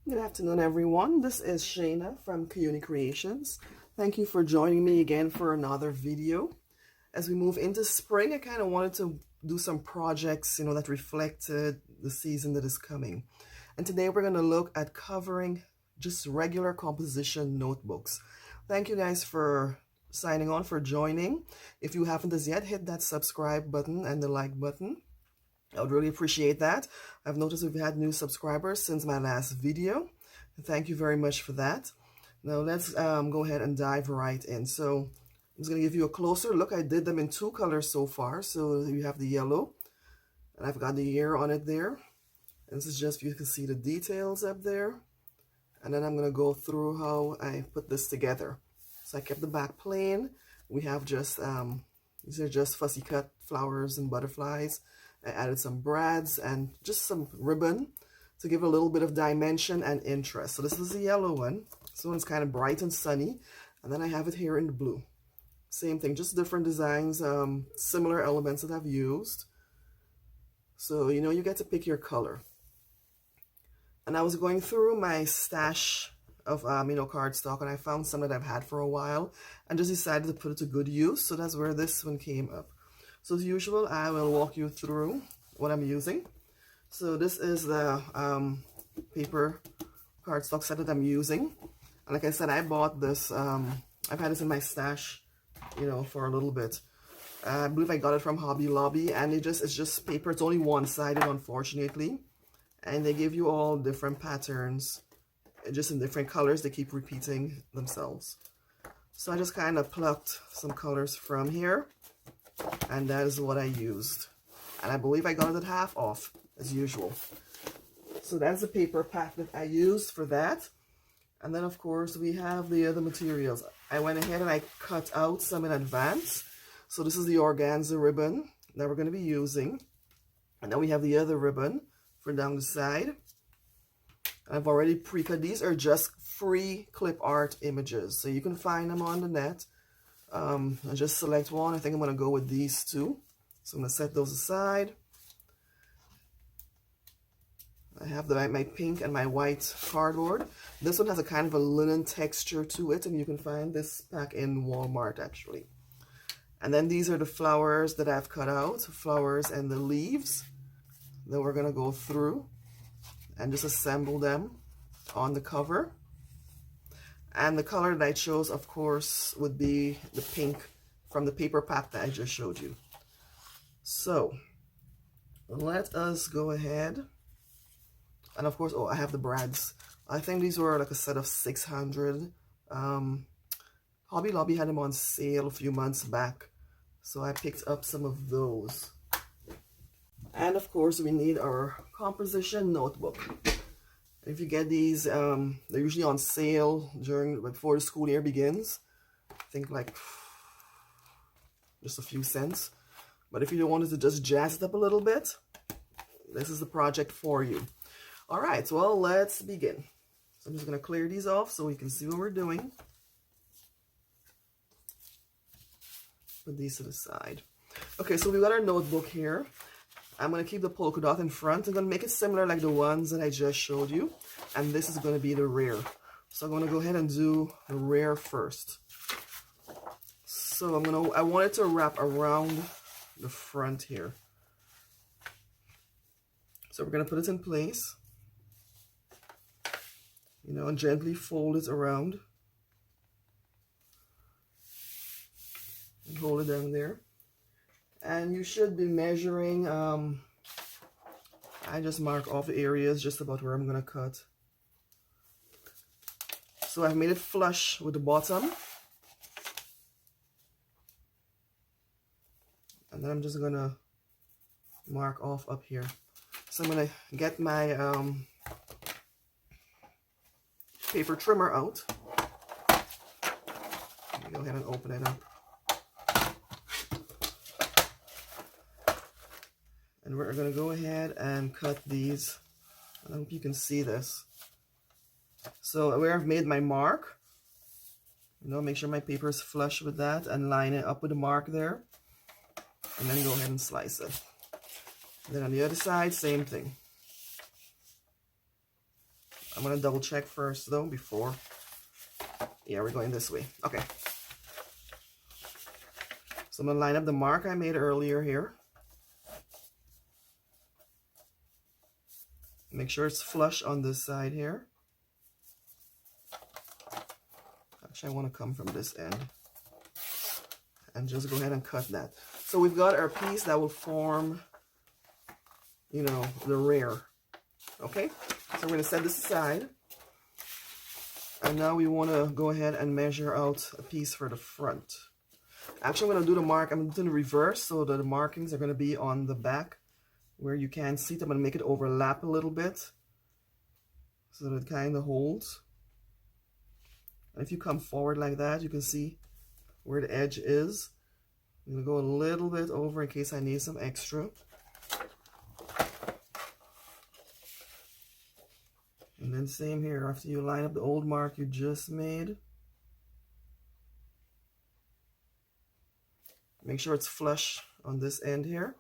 Good afternoon, everyone. This is Shayna from Kaiyuni Kreations. Thank you for joining me again for another video. As we move into spring, I kind of wanted to do some projects, that reflected the season that is coming. And today we're going to look at covering just regular composition notebooks. Thank you guys for signing on, for joining. If you haven't as yet, hit that subscribe button and the like button. I would really appreciate that. I've noticed we've had new subscribers since my last video. Thank you very much for that. Now let's go ahead and dive right in. So I'm just going to give you a closer look. I did them in two colors so far. So you have the yellow, and I've got the year on it there. And this is just, you can see the details up there. And then I'm going to go through how I put this together. So I kept the back plain. We have just, these are just fussy cut flowers and butterflies. I added some brads and just some ribbon to give a little bit of dimension and interest. So this is the yellow one. This one's kind of bright and sunny. And then I have it here in the blue. Same thing, just different designs, similar elements that I've used. So, you get to pick your color. And I was going through my stash of, cardstock, and I found some that I've had for a while and just decided to put it to good use. So that's where this one came up. So as usual, I will walk you through what I'm using. So this is the paper cardstock set that I'm using. And like I said, I bought this, I've had this in my stash, for a little bit. I believe I got it from Hobby Lobby, and it's just paper. It's only one-sided, unfortunately. And they give you all different patterns, just in different colors. They keep repeating themselves. So I just kind of plucked some colors from here. And that is what I used. And I believe I got it at half off, as usual. So that's the paper pack that I used for that. And then, of course, we have the other materials. I went ahead and I cut out some in advance. So this is the organza ribbon that we're going to be using. And then we have the other ribbon for down the side. I've already pre-cut. These are just free clip art images. So you can find them on the net. I just select one. I think I'm going to go with these two. So I'm going to set those aside. I have my pink and my white cardboard. This one has a kind of a linen texture to it, and you can find this pack in Walmart actually. And then these are the flowers that I've cut out, flowers and the leaves that we're going to go through and just assemble them on the cover. And the color that I chose, of course, would be the pink from the paper pack that I just showed you. So, let us go ahead. And of course, oh, I have the brads. I think these were like a set of 600. Hobby Lobby had them on sale a few months back. So I picked up some of those. And of course, we need our composition notebook. If you get these, they're usually on sale before the school year begins. I think like just a few cents. But if you don't want to just jazz it up a little bit, this is the project for you. All right, well, let's begin. So I'm just going to clear these off so we can see what we're doing. Put these to the side. Okay, so we've got our notebook here. I'm going to keep the polka dot in front. I'm going to make it similar like the ones that I just showed you. And this is going to be the rear. So I'm going to go ahead and do the rear first. So I want it to wrap around the front here. So we're going to put it in place. And gently fold it around. And hold it down there. And you should be measuring, I just mark off the areas just about where I'm going to cut. So I've made it flush with the bottom. And then I'm just going to mark off up here. So I'm going to get my paper trimmer out. Let me go ahead and open it up. And we're going to go ahead and cut these. I hope you can see this. So where I've made my mark, make sure my paper is flush with that and line it up with the mark there. And then go ahead and slice it. And then on the other side, same thing. I'm going to double check first though before. Yeah, we're going this way. Okay. So I'm going to line up the mark I made earlier here. Make sure it's flush on this side here. Actually, I want to come from this end. And just go ahead and cut that. So we've got our piece that will form, you know, the rear. Okay? So we're going to set this aside. And now we want to go ahead and measure out a piece for the front. Actually, I'm going to do the mark. I'm doing the reverse so that the markings are going to be on the back where you can see it. I'm going to make it overlap a little bit so that it kind of holds. And if you come forward like that, you can see where the edge is. I'm going to go a little bit over in case I need some extra. And then same here, after you line up the old mark you just made, make sure it's flush on this end here.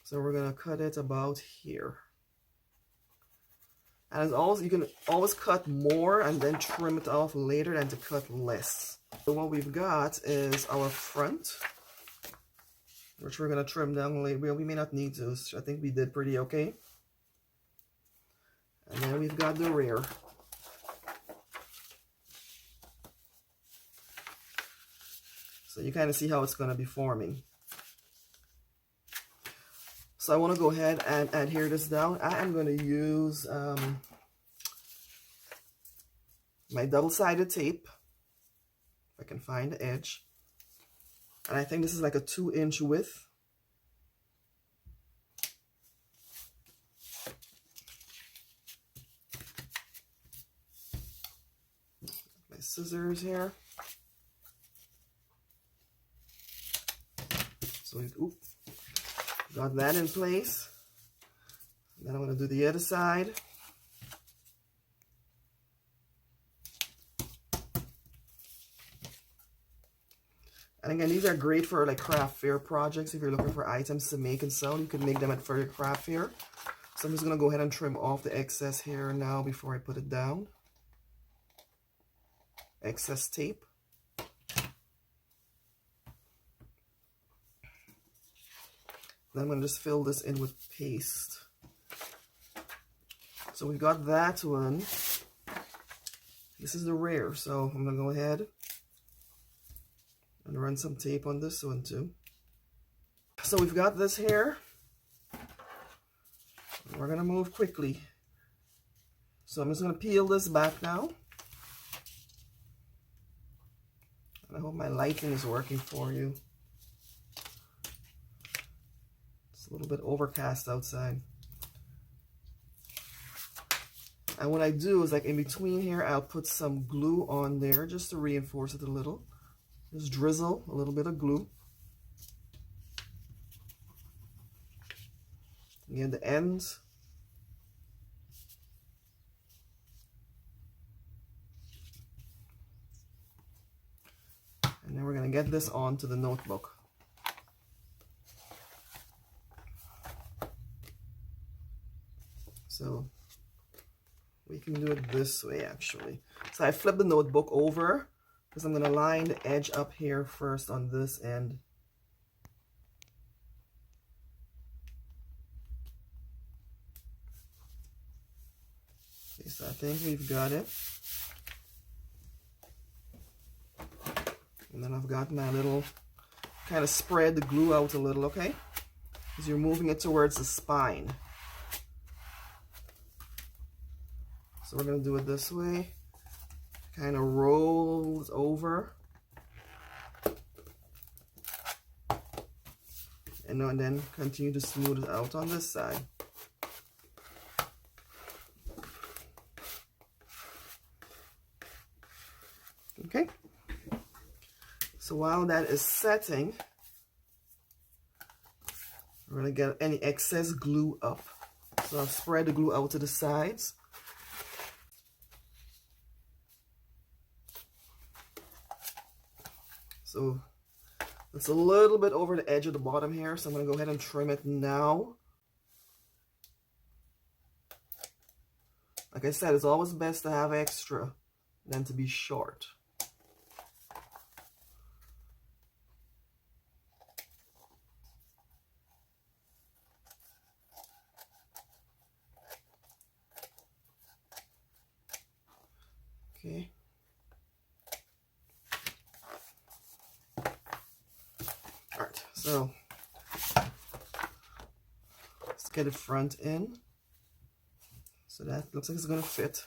So we're going to cut it about here. And as always, you can always cut more and then trim it off later than to cut less. So what we've got is our front, which we're going to trim down later. Well, we may not need to. I think we did pretty okay. And then we've got the rear. So you kind of see how it's going to be forming. So I want to go ahead and adhere this down. I am going to use my double-sided tape, if I can find the edge. And I think this is like a 2-inch width. My scissors here. So we got that in place. Then I'm going to do the other side. And again, these are great for like craft fair projects. If you're looking for items to make and sell, you can make them for your craft fair. So I'm just going to go ahead and trim off the excess hair now before I put it down. Excess tape. Then I'm going to just fill this in with paste. So we've got that one. This is the rear, so I'm going to go ahead and run some tape on this one too. So we've got this hair. We're going to move quickly. So I'm just going to peel this back now. And I hope my lighting is working for you. It's a little bit overcast outside. And what I do is like in between here, I'll put some glue on there just to reinforce it a little. Just drizzle a little bit of glue. Again, the ends. And then we're going to get this onto the notebook. So we can do it this way actually. So I flip the notebook over because I'm going to line the edge up here first on this end. Okay, so I think we've got it. And then I've got my little, kind of spread the glue out a little, okay? Because you're moving it towards the spine. So we're going to do it this way. Kind of rolls over. And then continue to smooth it out on this side. Okay. So while that is setting, we're going to get any excess glue up. So I've spread the glue out to the sides. So it's a little bit over the edge of the bottom here, so I'm going to go ahead and trim it now. Like I said, it's always best to have extra than to be short. Okay. All right, so let's get the front in. So that looks like it's gonna fit.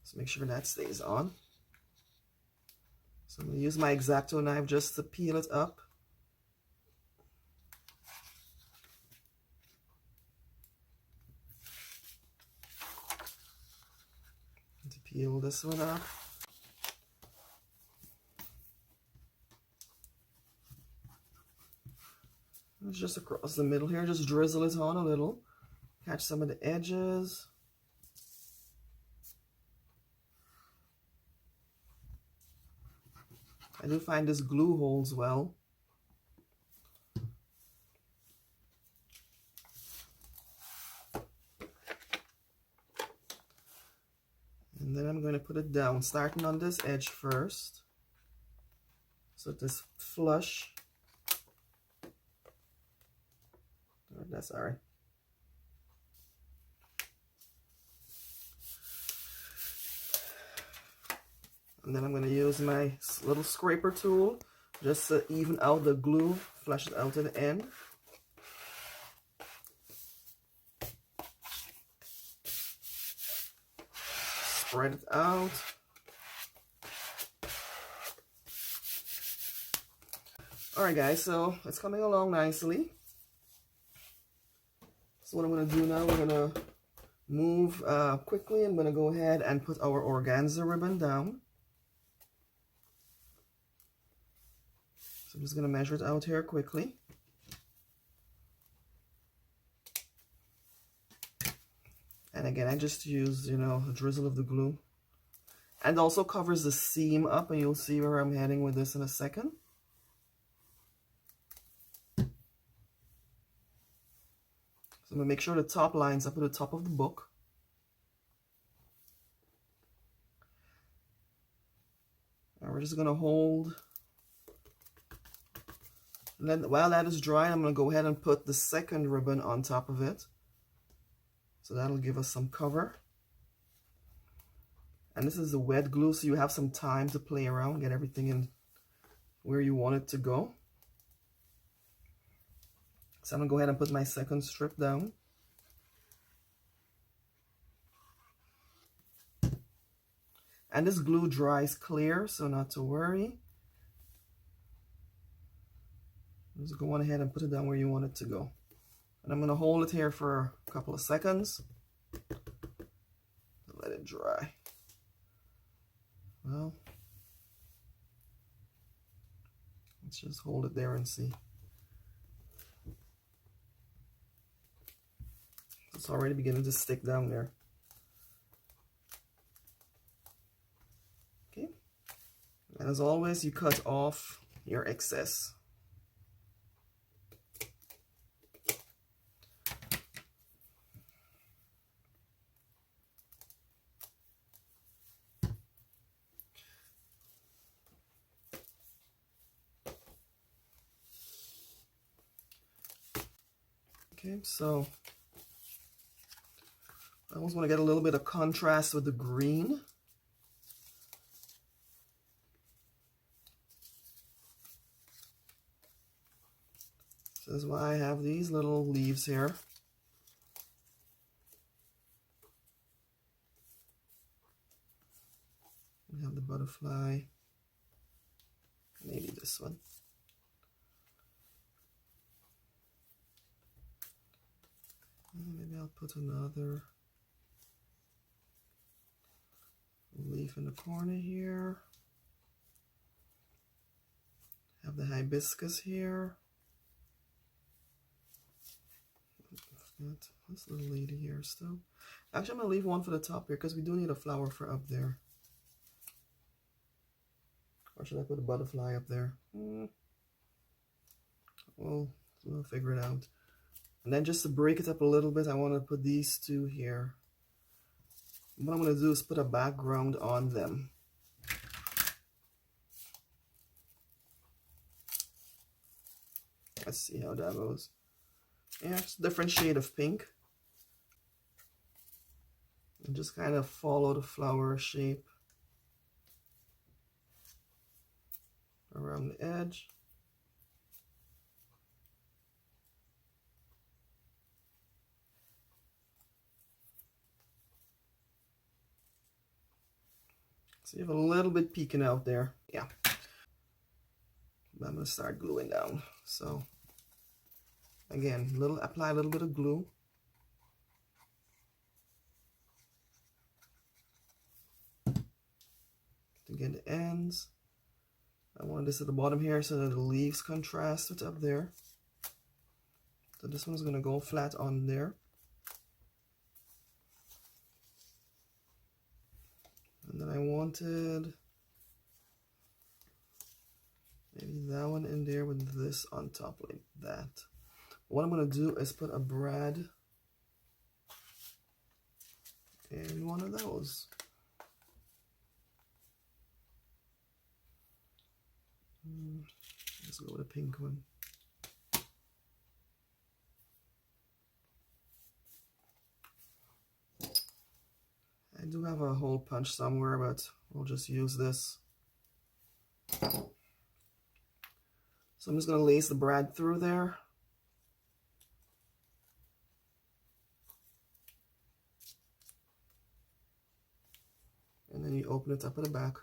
Let's make sure that stays on. So I'm gonna use my X-Acto knife just to peel it up. To peel this one up. It's just across the middle here, just drizzle it on a little. Catch some of the edges. I do find this glue holds well. And then I'm going to put it down, starting on this edge first. So this flush. Oh, that's all right. And then I'm going to use my little scraper tool just to even out the glue, flush it out to the end. Spread it out. Alright guys, so it's coming along nicely. So what I'm going to do now, we're going to move quickly. I'm going to go ahead and put our organza ribbon down. So I'm just going to measure it out here quickly. And again, I just use, you know, a drizzle of the glue. And also covers the seam up, and you'll see where I'm heading with this in a second. So I'm going to make sure the top lines up at the top of the book. And we're just going to hold. And then while that is drying, I'm going to go ahead and put the second ribbon on top of it. So that'll give us some cover. And this is the wet glue, so you have some time to play around, get everything in where you want it to go. So I'm going to go ahead and put my second strip down. And this glue dries clear, so not to worry. Just go on ahead and put it down where you want it to go. And I'm going to hold it here for a couple of seconds. Let it dry. Well, let's just hold it there and see. It's already beginning to stick down there. Okay. And as always, you cut off your excess. Okay, so I almost want to get a little bit of contrast with the green. This is why I have these little leaves here. We have the butterfly, maybe this one. Maybe I'll put another leaf in the corner here. Have the hibiscus here. Got this little lady here still. Actually, I'm going to leave one for the top here because we do need a flower for up there. Or should I put a butterfly up there? we'll figure it out. And then just to break it up a little bit, I want to put these two here. What I'm going to do is put a background on them. Let's see how that goes. Yeah, it's a different shade of pink. And just kind of follow the flower shape around the edge. So you have a little bit peeking out there. Yeah. I'm going to start gluing down. So again, apply a little bit of glue. To get the ends. I want this at the bottom here so that the leaves contrast with up there. So this one's going to go flat on there. And then I wanted maybe that one in there with this on top like that. What I'm going to do is put a brad in one of those. Let's go with a pink one. I do have a hole punch somewhere, but we'll just use this. So I'm just going to lace the brad through there. And then you open it up at the back.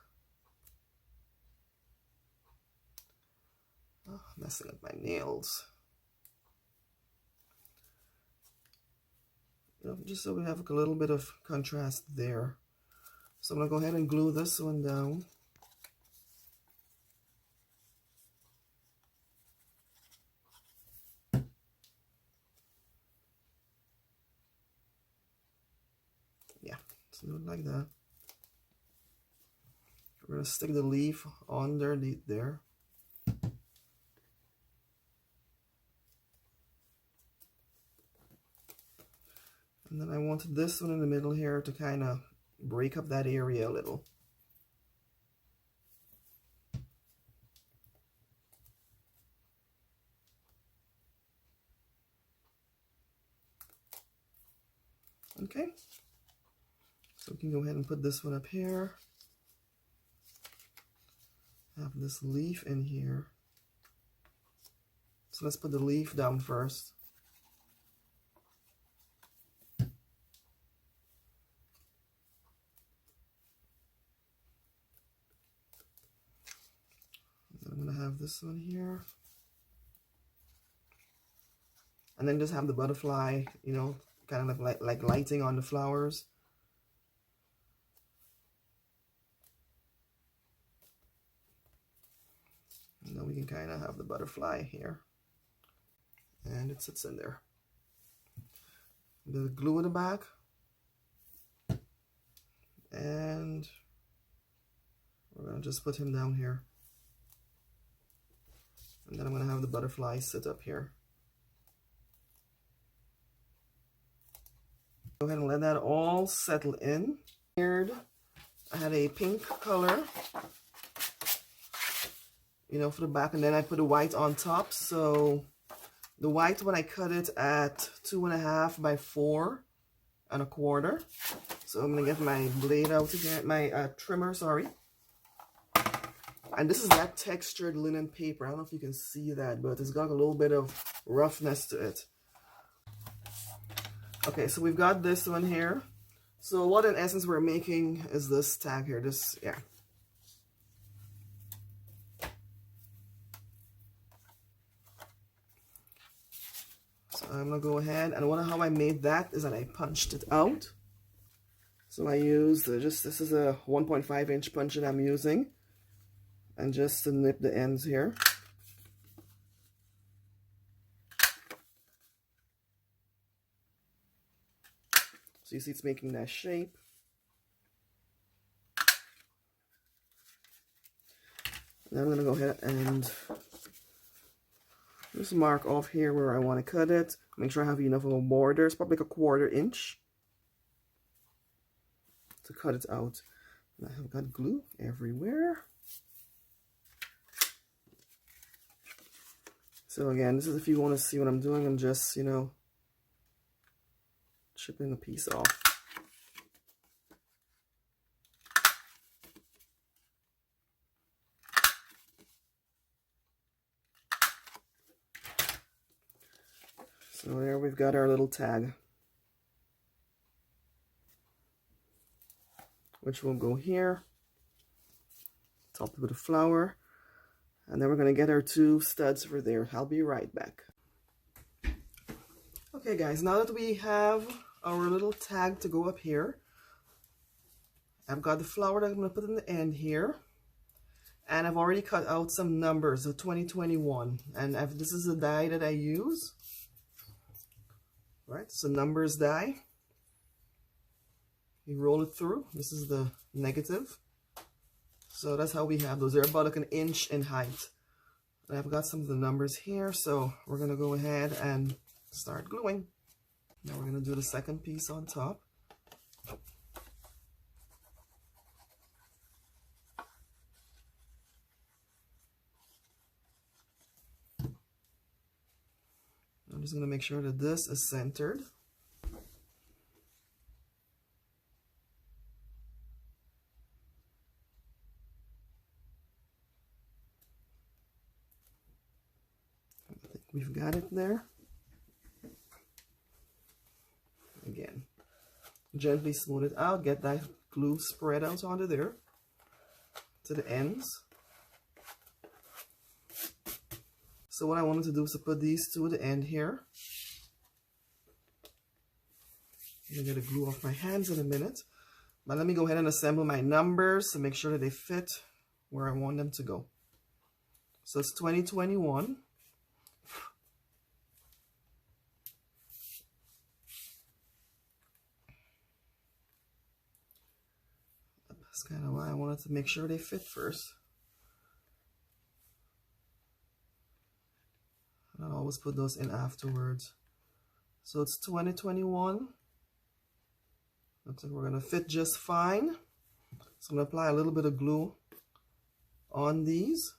Oh, messing up my nails. You know, just so we have a little bit of contrast there. So I'm going to go ahead and glue this one down. Yeah, let's do it like that. We're going to stick the leaf underneath there. And then I wanted this one in the middle here to kind of break up that area a little. Okay. So we can go ahead and put this one up here. Have this leaf in here. So let's put the leaf down first. I'm going to have this one here. And then just have the butterfly, you know, kind of like lighting on the flowers. And then we can kind of have the butterfly here. And it sits in there. The glue in the back. And we're going to just put him down here. And then I'm going to have the butterfly sit up here. Go ahead and let that all settle in. I had a pink color, you know, for the back, and then I put a white on top. So the white, when I cut it at 2.5 by 4.25. So I'm gonna get my blade out again, my trimmer, sorry. And this is that textured linen paper. I don't know if you can see that, but it's got a little bit of roughness to it. Okay, so we've got this one here. So what in essence we're making is this tag here, this, yeah. So I'm gonna go ahead, and how I made that is that I punched it out. So I used this is a 1.5 inch punch that I'm using, and just to nip the ends here. So you see it's making that shape. And I'm going to go ahead and Just mark off here where I want to cut it. Make sure I have enough of a border. It's probably like a 1/4 inch to cut it out. And I have got glue everywhere. So again, this is if you want to see what I'm doing. I'm just, you know, chipping a piece off. So there we've got our little tag, which will go here, topped with a flower, and then we're going to get our 2 studs for there. I'll be right back. Okay guys, now that we have our little tag to go up here, I've got the flower that I'm going to put in the end here, and I've already cut out some numbers of 2021, and this is the die that I use. Right, so numbers die. You roll it through. This is the negative. So that's how we have those. They're about like 1 inch in height. And I've got some of the numbers here, so we're gonna go ahead and start gluing. Now we're gonna do the second piece on top. I'm just gonna make sure that this is centered. I think we've got it there. Again, gently smooth it out, get that glue spread out onto there to the ends. So what I wanted to do is to put these 2 at the end here. I'm gonna get the glue off my hands in a minute. But let me go ahead and assemble my numbers to make sure that they fit where I want them to go. So it's 2021. That's kind of why I wanted to make sure they fit first. I always put those in afterwards. So it's 2021. Looks like we're gonna fit just fine. So I'm gonna apply a little bit of glue on these.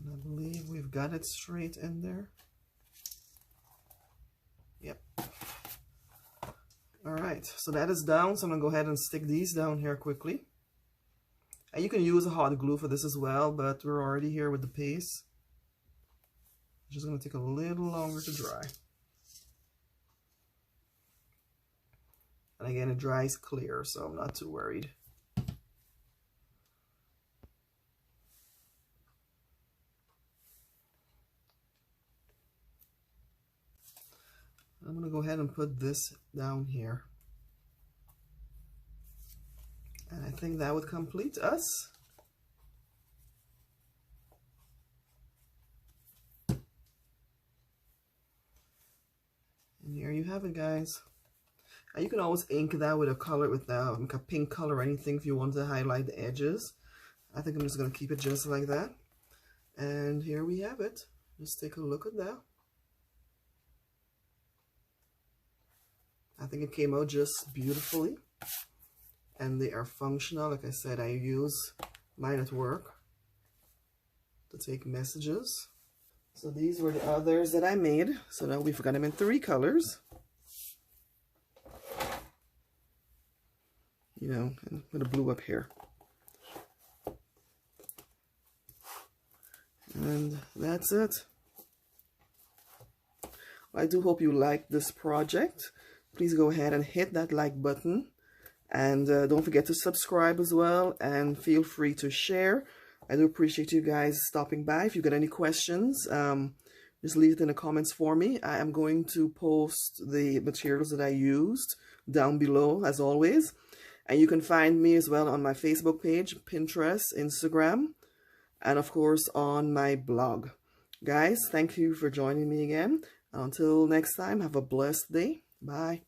And I believe we've got it straight in there. Yep. All right, so that is down. So I'm gonna go ahead and stick these down here quickly. And you can use a hot glue for this as well, but we're already here with the paste. It's just gonna take a little longer to dry. And again, it dries clear, so I'm not too worried. I'm going to go ahead and put this down here. And I think that would complete us. And here you have it, guys. And you can always ink that with a color, with like a pink color or anything if you want to highlight the edges. I think I'm just going to keep it just like that. And here we have it. Just take a look at that. I think it came out just beautifully, and they are functional. Like I said, I use mine at work to take messages. So these were the others that I made. So now we've got them in 3 colors. You know, and put a blue up here. And that's it. I do hope you liked this project. Please go ahead and hit that like button, and don't forget to subscribe as well, and feel free to share. I do appreciate you guys stopping by. If you've got any questions, just leave it in the comments for me. I am going to post the materials that I used down below as always, and you can find me as well on my Facebook page, Pinterest, Instagram, and of course on my blog. Guys, thank you for joining me again. Until next time, have a blessed day. Bye.